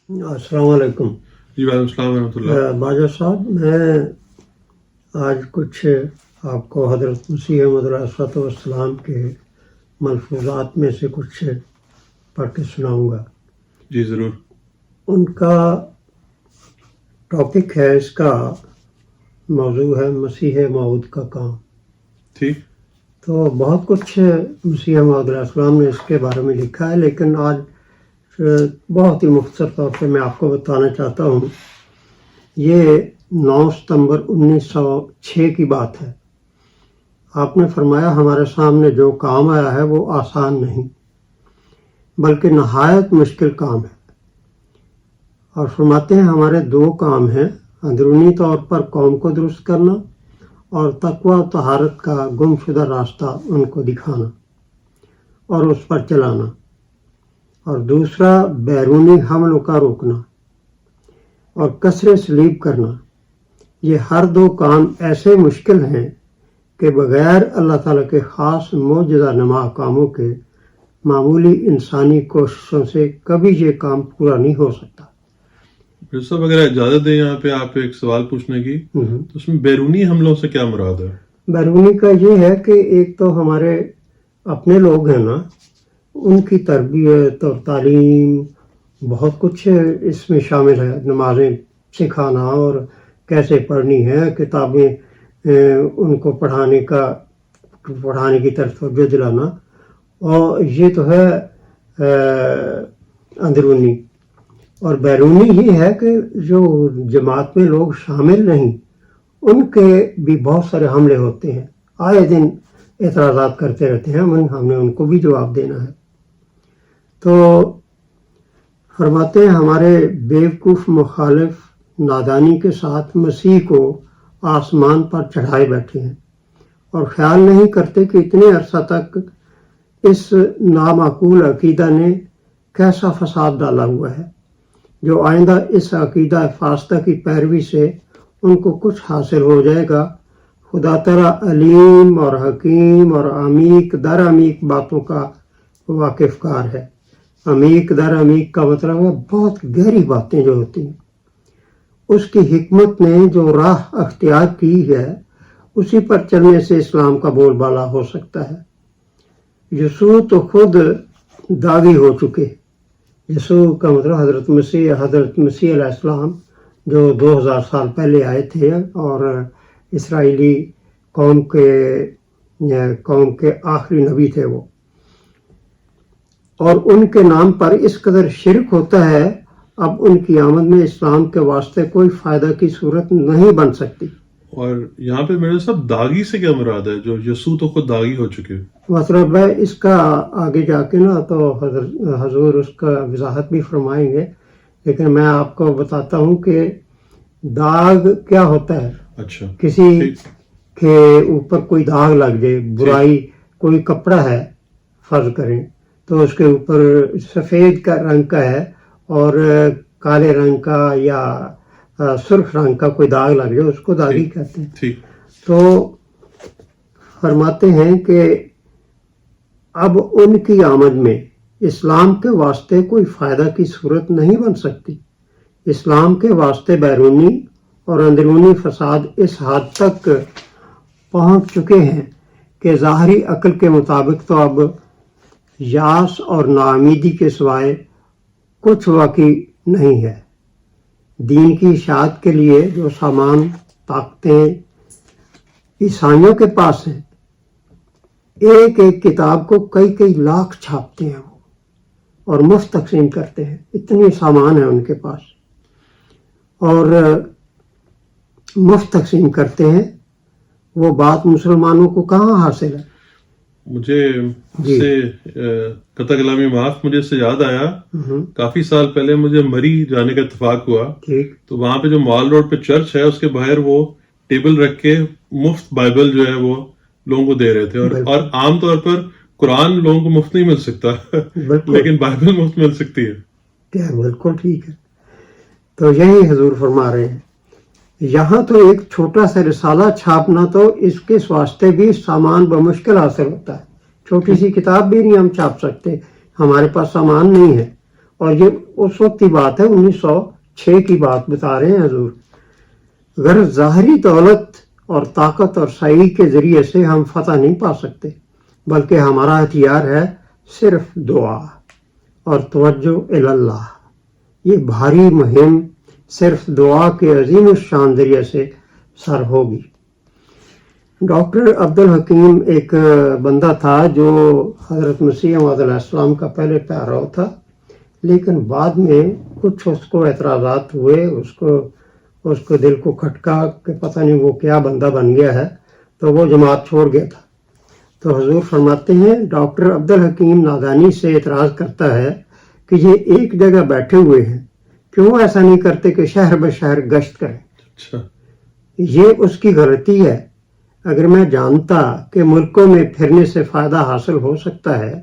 السلام علیکم جی وعلیکم السلام ورحمۃ اللہ. باجا صاحب، میں آج کچھ آپ کو حضرت مسیح موعود علیہ السلام کے ملفوظات میں سے کچھ پڑھ کے سناؤں گا. جی ضرور. ان کا ٹاپک ہے، اس کا موضوع ہے مسیح موعود کا کام. ٹھیک. تو بہت کچھ مسیح موعود علیہ السلام نے اس کے بارے میں لکھا ہے، لیکن آج بہت ہی مختصر طور پہ میں آپ کو بتانا چاہتا ہوں. یہ 9 ستمبر 1906 کی بات ہے. آپ نے فرمایا ہمارے سامنے جو کام آیا ہے وہ آسان نہیں بلکہ نہایت مشکل کام ہے، اور فرماتے ہیں ہمارے 2 کام ہیں: اندرونی طور پر قوم کو درست کرنا اور تقوی و طہارت کا گم شدہ راستہ ان کو دکھانا اور اس پر چلانا، اور دوسرا بیرونی حملوں کا روکنا اور کسر صلیب کرنا. یہ ہر 2 کام ایسے مشکل ہیں کہ بغیر اللہ تعالیٰ کے خاص معجزہ نما کاموں کے معمولی انسانی کوششوں سے کبھی یہ کام پورا نہیں ہو سکتا. پھر صاحب اگر اجازت دیں یہاں پہ آپ ایک سوال پوچھنے کی، تو اس میں بیرونی حملوں سے کیا مراد ہے؟ بیرونی کا یہ ہے کہ ایک تو ہمارے اپنے لوگ ہیں نا، ان کی تربیت اور تعلیم، بہت کچھ اس میں شامل ہے. نمازیں سکھانا اور کیسے پڑھنی ہے، کتابیں ان کو پڑھانے کی طرف توجہ دلانا، اور یہ تو ہے اندرونی. اور بیرونی یہ ہے کہ جو جماعت میں لوگ شامل نہیں، ان کے بھی بہت سارے حملے ہوتے ہیں. آئے دن اعتراضات کرتے رہتے ہیں، ہم نے ان کو بھی جواب دینا ہے. تو فرماتے ہیں ہمارے بیوقوف مخالف نادانی کے ساتھ مسیح کو آسمان پر چڑھائے بیٹھے ہیں اور خیال نہیں کرتے کہ اتنے عرصہ تک اس نامعقول عقیدہ نے کیسا فساد ڈالا ہوا ہے. جو آئندہ اس عقیدہ فاسدہ کی پیروی سے ان کو کچھ حاصل ہو جائے گا، خدا تعالیٰ علیم اور حکیم اور عمیق در عمیق باتوں کا واقف کار ہے. عمیق در عمیق کا مطلب ہے بہت گہری باتیں جو ہوتی ہیں. اس کی حکمت نے جو راہ اختیار کی ہے اسی پر چلنے سے اسلام کا بول بالا ہو سکتا ہے. یسوع تو خود داغی ہو چکے. یسوع کا مطلب حضرت مسیح علیہ السلام جو 2000 سال پہلے آئے تھے اور اسرائیلی قوم کے آخری نبی تھے وہ، اور ان کے نام پر اس قدر شرک ہوتا ہے. اب ان کی آمد میں اسلام کے واسطے کوئی فائدہ کی صورت نہیں بن سکتی. اور یہاں پہ میرے صاحب داغی سے کیا مراد ہے؟ جو یسوع تو خود داغی ہو چکے. مطلب ہے اس کا آگے جا کے نا تو حضور اس کا وضاحت بھی فرمائیں گے، لیکن میں آپ کو بتاتا ہوں کہ داغ کیا ہوتا ہے. اچھا. کسی کے اوپر کوئی داغ لگ جائے، برائی، کوئی کپڑا ہے فرض کریں تو اس کے اوپر سفید کا رنگ کا ہے اور کالے رنگ کا یا سرخ رنگ کا کوئی داغ لگ جائے، اس کو داغی کہتے ہیں. تو فرماتے ہیں کہ اب ان کی آمد میں اسلام کے واسطے کوئی فائدہ کی صورت نہیں بن سکتی. اسلام کے واسطے بیرونی اور اندرونی فساد اس حد تک پہنچ چکے ہیں کہ ظاہری عقل کے مطابق تو اب یاس اور ناامیدی کے سوائے کچھ واقعی نہیں ہے. دین کی اشاعت کے لیے جو سامان طاقتیں عیسائیوں کے پاس ہیں، ایک ایک کتاب کو کئی لاکھ چھاپتے ہیں وہ اور مفت تقسیم کرتے ہیں. اتنی سامان ہے ان کے پاس اور مفت تقسیم کرتے ہیں. وہ بات مسلمانوں کو کہاں حاصل ہے؟ مجھے قطع کلامی معاف، مجھے اس سے یاد آیا کافی سال پہلے مجھے مری جانے کا اتفاق ہوا. تو وہاں پہ جو مال روڈ پہ چرچ ہے اس کے باہر وہ ٹیبل رکھ کے مفت بائبل جو ہے وہ لوگوں کو دے رہے تھے. اور عام طور پر قرآن لوگوں کو مفت نہیں مل سکتا لیکن بائبل مفت مل سکتی ہے. بالکل ٹھیک ہے. تو یہی حضور فرما رہے ہیں. یہاں تو ایک چھوٹا سا رسالہ چھاپنا تو اس کے واسطے بھی سامان بمشکل حاصل ہوتا ہے. چھوٹی سی کتاب بھی نہیں ہم چھاپ سکتے، ہمارے پاس سامان نہیں ہے. اور یہ اس وقت کی بات ہے 1906 کی بات بتا رہے ہیں حضور. غرض ظاہری دولت اور طاقت اور سعی کے ذریعے سے ہم فتح نہیں پا سکتے، بلکہ ہمارا ہتھیار ہے صرف دعا اور توجہ اللہ. یہ بھاری مہم صرف دعا کے عظیم الشان ذریعے سے سر ہوگی. ڈاکٹر عبدالحکیم ایک بندہ تھا جو حضرت مسیح موعود علیہ السلام کا پہلے پیارو تھا، لیکن بعد میں کچھ اس کو اعتراضات ہوئے، اس کو دل کو کھٹکا کہ پتہ نہیں وہ کیا بندہ بن گیا ہے، تو وہ جماعت چھوڑ گیا تھا. تو حضور فرماتے ہیں ڈاکٹر عبدالحکیم نادانی سے اعتراض کرتا ہے کہ یہ ایک جگہ بیٹھے ہوئے ہیں، کیوں ایسا نہیں کرتے کہ شہر بشہر گشت کریں. اچھا. یہ اس کی غلطی ہے. اگر میں جانتا کہ ملکوں میں پھرنے سے فائدہ حاصل ہو سکتا ہے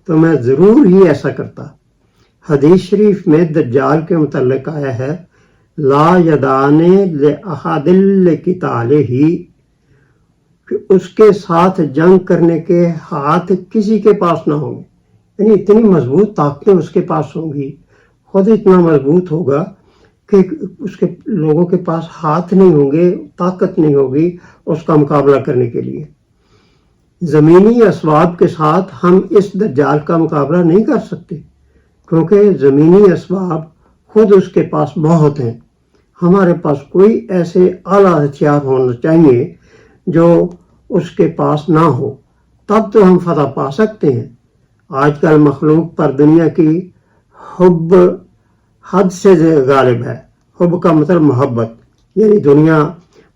تو میں ضرور ہی ایسا کرتا. حدیث شریف میں دجال کے متعلق آیا ہے لا یدانے لأحد لقتالہ، کہ اس کے ساتھ جنگ کرنے کے ہاتھ کسی کے پاس نہ ہوں گے. یعنی اتنی مضبوط طاقتیں اس کے پاس ہوں گی، خود اتنا مضبوط ہوگا کہ اس کے لوگوں کے پاس ہاتھ نہیں ہوں گے، طاقت نہیں ہوگی اس کا مقابلہ کرنے کے لیے. زمینی اسباب کے ساتھ ہم اس دجال کا مقابلہ نہیں کر سکتے، کیونکہ زمینی اسباب خود اس کے پاس بہت ہیں. ہمارے پاس کوئی ایسے اعلیٰ ہتھیار ہونا چاہیے جو اس کے پاس نہ ہو، تب تو ہم فتح پا سکتے ہیں. آج کل مخلوق پر دنیا کی حب حد سے غالب ہے. حب کا مطلب محبت، یعنی دنیا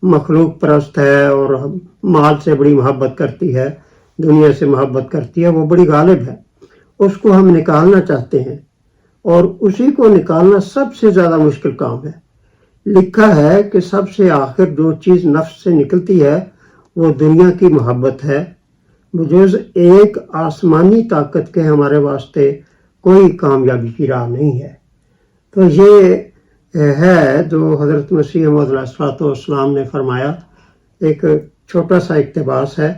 مخلوق پرست ہے اور مال سے بڑی محبت کرتی ہے، دنیا سے محبت کرتی ہے، وہ بڑی غالب ہے. اس کو ہم نکالنا چاہتے ہیں، اور اسی کو نکالنا سب سے زیادہ مشکل کام ہے. لکھا ہے کہ سب سے آخر جو چیز نفس سے نکلتی ہے وہ دنیا کی محبت ہے. بجز ایک آسمانی طاقت کے ہمارے واسطے کوئی کامیابی کی راہ نہیں ہے. تو یہ ہے جو حضرت مسیح موعود علیہ السلام نے فرمایا. ایک چھوٹا سا اقتباس ہے،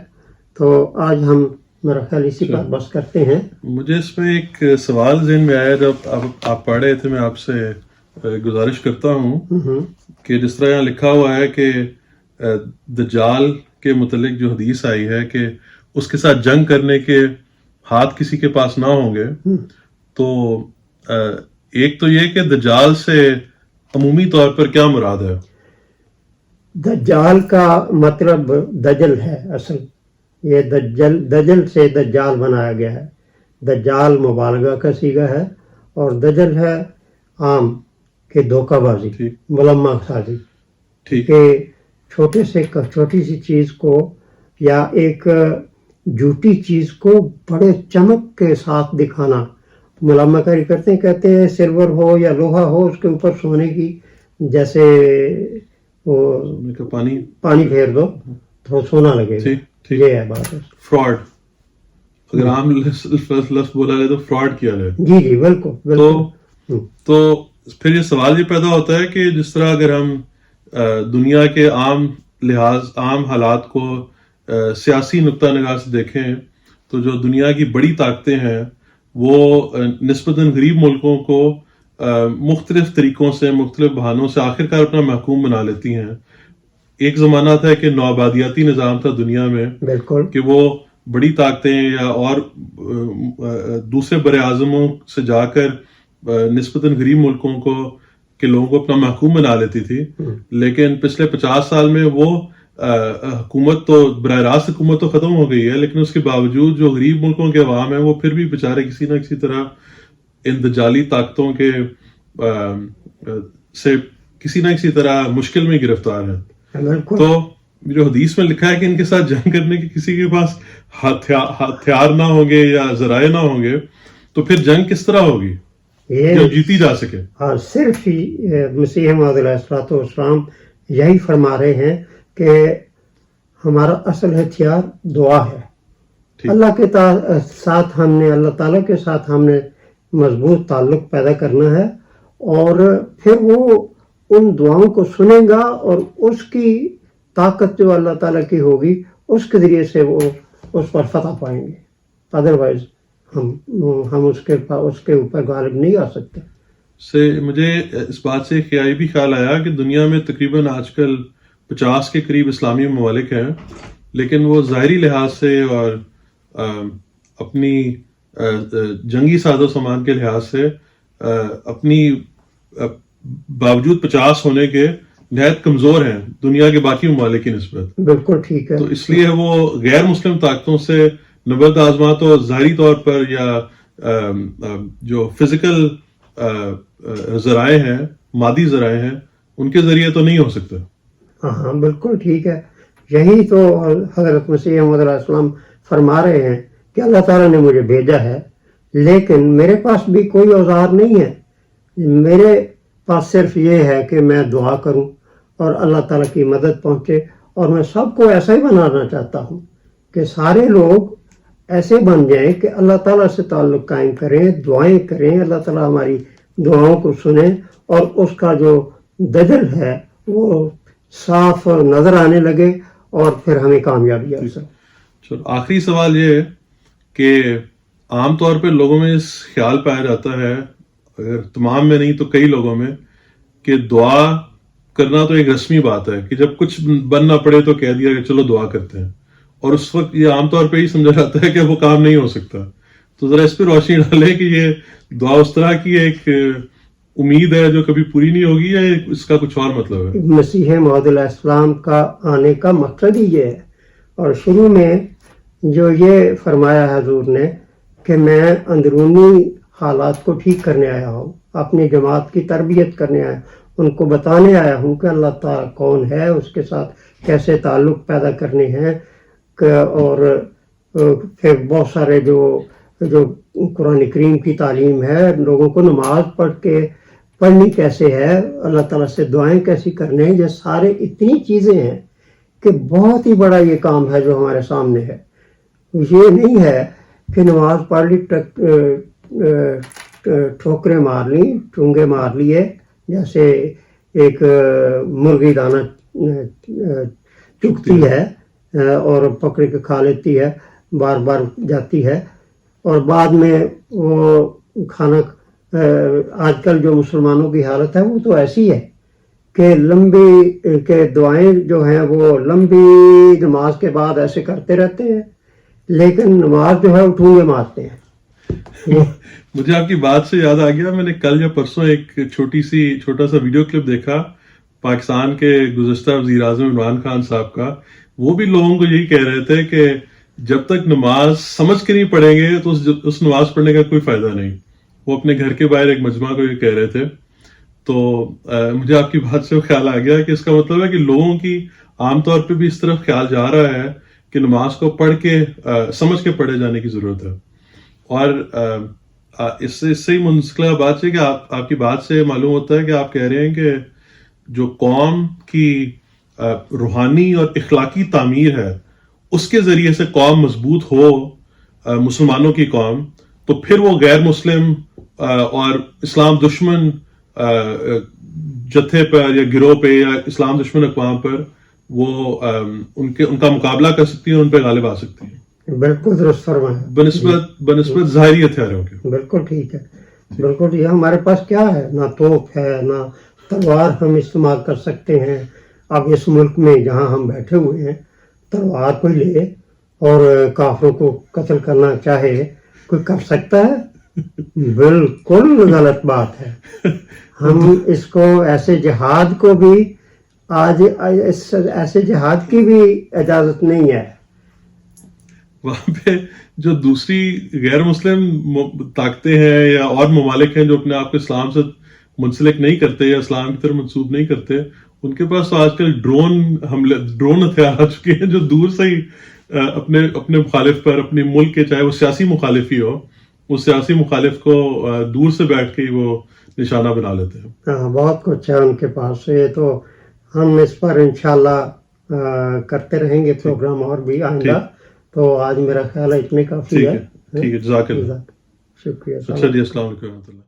تو آج ہم میرا خیال اسی پر بس کرتے ہیں. مجھے اس میں ایک سوال ذہن میں آیا جب آپ پڑھ رہے تھے. میں آپ سے گزارش کرتا ہوں کہ جس طرح یہاں لکھا ہوا ہے کہ دجال کے متعلق جو حدیث آئی ہے کہ اس کے ساتھ جنگ کرنے کے ہاتھ کسی کے پاس نہ ہوں گے، تو ایک تو یہ کہ دجال سے عمومی طور پر کیا مراد ہے؟ دجال کا مطلب دجل ہے. اصل یہ دجل سے دجال بنایا گیا ہے. دجال مبالغہ کا صیغہ ہے اور دجل ہے عام کہ دھوکہ بازی، ملمہ سازی، کہ چھوٹی سی چیز کو یا ایک جھوٹی چیز کو بڑے چمک کے ساتھ دکھانا. ملمہ کاری کرتے ہیں، کہتے ہیں سلور ہو یا لوہا ہو اس کے اوپر سونے کی جیسے وہ پانی پھیر دو تو سونا لگے گا. یہ ہے بات. فراڈ، اگر عام لفظ بولا جائے تو فراڈ کیا جائے. جی بالکل. تو پھر یہ سوال یہ پیدا ہوتا ہے کہ جس طرح اگر ہم دنیا کے عام حالات کو سیاسی نقطہ نگاہ سے دیکھیں تو جو دنیا کی بڑی طاقتیں ہیں وہ نسبتاً غریب ملکوں کو مختلف طریقوں سے، مختلف بہانوں سے آخرکار اپنا محکوم بنا لیتی ہیں. ایک زمانہ تھا کہ نوآبادیاتی نظام تھا دنیا میں، بالکل، کہ وہ بڑی طاقتیں یا اور دوسرے بر اعظموں سے جا کر نسبتاً غریب ملکوں کو کے لوگوں کو اپنا محکوم بنا لیتی تھی. لیکن پچھلے 50 سال میں وہ حکومت تو براہ راست حکومت تو ختم ہو گئی ہے، لیکن اس کے باوجود جو غریب ملکوں کے عوام ہیں وہ پھر بھی بیچارے کسی نہ کسی طرح ان دجالی طاقتوں کے سے کسی نہ کسی طرح مشکل میں گرفتار ہیں. تو جو حدیث میں لکھا ہے کہ ان کے ساتھ جنگ کرنے کے کسی کے پاس ہتھیار نہ ہوں گے یا ذرائع نہ ہوں گے، تو پھر جنگ کس طرح ہوگی جو جیتی جا سکے؟ ہاں، صرف ہی مسیح موعود علیہ السلام یہی فرما رہے ہیں کہ ہمارا اصل ہتھیار دعا ہے. اللہ کے ساتھ ہم نے، اللہ تعالیٰ کے ساتھ ہم نے مضبوط تعلق پیدا کرنا ہے، اور پھر وہ ان دعاؤں کو سنے گا اور اس کی طاقت جو اللہ تعالیٰ کی ہوگی اس کے ذریعے سے وہ اس پر فتح پائیں گے. ادروائز ہم اس کے اوپر غالب نہیں آ سکتے. سے مجھے اس بات سے یہ بھی خیال آیا کہ دنیا میں تقریباً آج کل 50 کے قریب اسلامی ممالک ہیں، لیکن وہ ظاہری لحاظ سے اور اپنی جنگی ساز و سامان کے لحاظ سے اپنی باوجود 50 ہونے کے نہایت کمزور ہیں دنیا کے باقی ممالک کی نسبت. بالکل ٹھیک ہے. تو اس لیے وہ غیر مسلم طاقتوں سے نبرد آزما تو ظاہری طور پر یا جو فزیکل ذرائع ہیں، مادی ذرائع ہیں، ان کے ذریعے تو نہیں ہو سکتا. ہاں بالکل ٹھیک ہے. یہی تو حضرت مسیح موعود علیہ السلام فرما رہے ہیں کہ اللہ تعالیٰ نے مجھے بھیجا ہے، لیکن میرے پاس بھی کوئی اوزار نہیں ہے. میرے پاس صرف یہ ہے کہ میں دعا کروں اور اللہ تعالیٰ کی مدد پہنچے. اور میں سب کو ایسا ہی بنانا چاہتا ہوں کہ سارے لوگ ایسے بن جائیں کہ اللہ تعالیٰ سے تعلق قائم کریں، دعائیں کریں، اللہ تعالیٰ ہماری دعاؤں کو سنیں اور اس کا جو دجل ہے وہ صاف نظر آنے لگے اور پھر ہمیں کامیابی حاصل. آخری سوال یہ ہے کہ عام طور پہ لوگوں میں اس خیال پایا جاتا ہے، اگر تمام میں نہیں تو کئی لوگوں میں، کہ دعا کرنا تو ایک رسمی بات ہے کہ جب کچھ بن نہ پڑے تو کہہ دیا کہ چلو دعا کرتے ہیں، اور اس وقت یہ عام طور پہ ہی سمجھا جاتا ہے کہ وہ کام نہیں ہو سکتا. تو ذرا اس پہ روشنی ڈالیں کہ یہ دعا اس طرح کی ایک امید ہے جو کبھی پوری نہیں ہوگی یا اس کا کچھ اور مطلب ہے؟ مسیح موعود علیہ السلام کا آنے کا مقصد ہی یہ ہے. اور شروع میں جو یہ فرمایا حضور نے کہ میں اندرونی حالات کو ٹھیک کرنے آیا ہوں، اپنی جماعت کی تربیت کرنے آیا، ان کو بتانے آیا ہوں کہ اللہ تعالیٰ کون ہے، اس کے ساتھ کیسے تعلق پیدا کرنے ہیں. اور پھر بہت سارے جو قرآن کریم کی تعلیم ہے، لوگوں کو نماز پڑھنی کیسے ہے، اللہ تعالیٰ سے دعائیں کیسی کرنے ہیں، یہ سارے اتنی چیزیں ہیں کہ بہت ہی بڑا یہ کام ہے جو ہمارے سامنے ہے. یہ نہیں ہے کہ نماز پڑھ لی، ٹھوکریں مار لی، ٹونگے مار لیے، جیسے ایک مرغی دانہ چگتی ہے اور پکڑ کے کھا لیتی ہے، بار بار جاتی ہے، اور بعد میں وہ کھانا. آج کل جو مسلمانوں کی حالت ہے وہ تو ایسی ہے کہ دعائیں جو ہیں وہ لمبی نماز کے بعد ایسے کرتے رہتے ہیں، لیکن نماز جو ہے وہ ٹھونگے مارتے ہیں. مجھے آپ کی بات سے یاد آ گیا، میں نے کل یا پرسوں ایک چھوٹا سا ویڈیو کلپ دیکھا پاکستان کے گزشتہ وزیر اعظم عمران خان صاحب کا. وہ بھی لوگوں کو یہی کہہ رہے تھے کہ جب تک نماز سمجھ کے نہیں پڑھیں گے تو اس نماز پڑھنے کا کوئی فائدہ نہیں. وہ اپنے گھر کے باہر ایک مجمع کو یہ کہہ رہے تھے. تو مجھے آپ کی بات سے خیال آ گیا کہ اس کا مطلب ہے کہ لوگوں کی عام طور پہ بھی اس طرف خیال جا رہا ہے کہ نماز کو پڑھ کے سمجھ کے پڑھے جانے کی ضرورت ہے. اور اس سے ہی منسلک بات ہے کہ آپ کی بات سے معلوم ہوتا ہے کہ آپ کہہ رہے ہیں کہ جو قوم کی روحانی اور اخلاقی تعمیر ہے اس کے ذریعے سے قوم مضبوط ہو، مسلمانوں کی قوم، تو پھر وہ غیر مسلم اور اسلام دشمن جتھے پر یا گروہ پہ یا اسلام دشمن اقوام پر وہ ان کا مقابلہ کر سکتی ہیں، ان پہ غالب آ سکتی ہیں. بالکل درست فرمایا. بنسبت ظاہری ہتھیاروں کے. بالکل ٹھیک ہے. بالکل. یہ ہمارے پاس کیا ہے؟ نہ توپ ہے، نہ تلوار ہم استعمال کر سکتے ہیں. اب اس ملک میں جہاں ہم بیٹھے ہوئے ہیں، تلوار کوئی لے اور کافروں کو قتل کرنا چاہے، کوئی کر سکتا ہے؟ بالکل غلط بات ہے. ہم اس کو ایسے جہاد کو بھی آج ایسے جہاد کی بھی اجازت نہیں ہے. وہاں پہ جو دوسری غیر مسلم طاقتیں ہیں یا اور ممالک ہیں جو اپنے آپ کو اسلام سے منسلک نہیں کرتے یا اسلام کی طرف منسوب نہیں کرتے، ان کے پاس تو آج کل ڈرون ہتھیار آ چکے ہیں جو دور سے ہی اپنے مخالف پر، اپنے ملک کے، چاہے وہ سیاسی مخالف ہی ہو، اس سیاسی مخالف کو دور سے بیٹھ کے وہ نشانہ بنا لیتے ہیں. ہاں، بہت کچھ ہے ان کے پاس. یہ تو ہم اس پر انشاءاللہ کرتے رہیں گے پروگرام اور بھی آئندہ. تو آج میرا خیال ہے اتنے کافی ہے. ٹھیک ہے. جزاک اللہ. شکریہ. اچھا جی، السلام علیکم و رحمۃ اللہ.